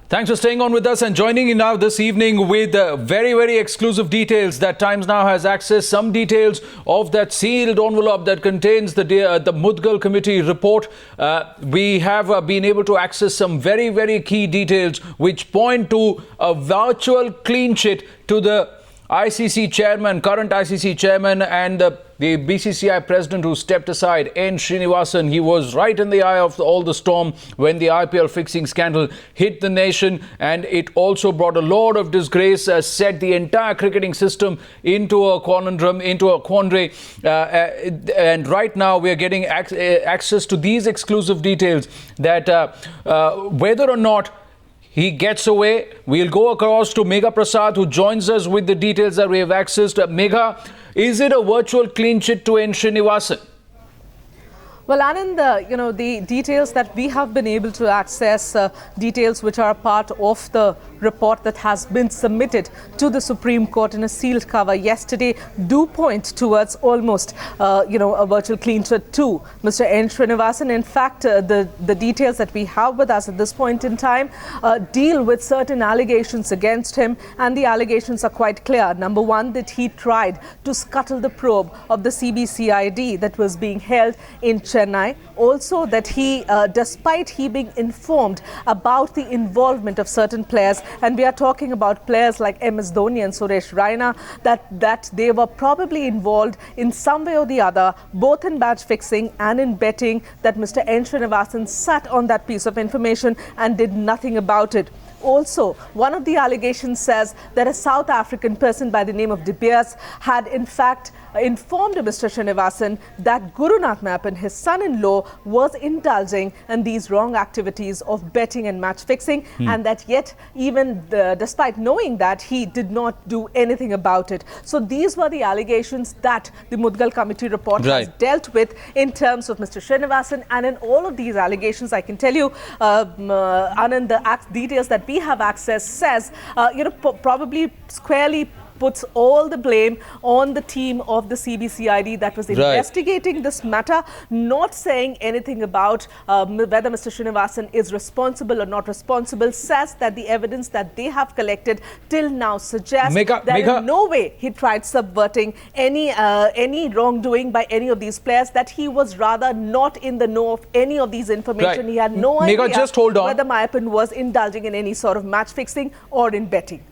Thanks for staying on with us and joining in now this evening with very, very exclusive details that Times Now has accessed. Some details of that sealed envelope that contains the Mudgal committee report. We have been able to access some very, very key details which point to a virtual clean sheet to the ICC chairman, current ICC chairman, and the BCCI president who stepped aside, N. Srinivasan. He was right in the eye of all the storm when the IPL fixing scandal hit the nation, and it also brought a load of disgrace, set the entire cricketing system into a conundrum, into a quandary. And right now we are getting access to these exclusive details that whether or not he gets away. We'll go across to Megha Prasad, who joins us with the details that we have accessed. Megha, is it a virtual clean sheet to N. Srinivasan? Well, Anand, the details that we have been able to access, details which are part of the report that has been submitted to the Supreme Court in a sealed cover yesterday, do point towards almost, a virtual clean sheet to Mr. N. Srinivasan. In fact, the details that we have with us at this point in time deal with certain allegations against him, and the allegations are quite clear. Number one, that he tried to scuttle the probe of the CBCID that was being held in Chennai. Also, that he, despite he being informed about the involvement of certain players, and we are talking about players like MS Dhoni and Suresh Raina, that they were probably involved in some way or the other, both in match fixing and in betting, that Mr. N. Srinivasan sat on that piece of information and did nothing about it. Also, one of the allegations says that a South African person by the name of De Beers had in fact informed Mr. Srinivasan that Gurunath Mapan, his son-in-law, was indulging in these wrong activities of betting and match fixing, and that yet, even despite knowing that, he did not do anything about it. So these were the allegations that the Mudgal committee report has dealt with in terms of Mr. Srinivasan. And in all of these allegations, I can tell you, Anand, the details that we have access says, probably squarely puts all the blame on the team of the CBCID that was investigating this matter, not saying anything about whether Mr. Srinivasan is responsible or not responsible, says that the evidence that they have collected till now suggests that in no way he tried subverting any wrongdoing by any of these players, that he was rather not in the know of any of these information. He had no idea just hold on. whether Mapan was indulging in any sort of match fixing or in betting.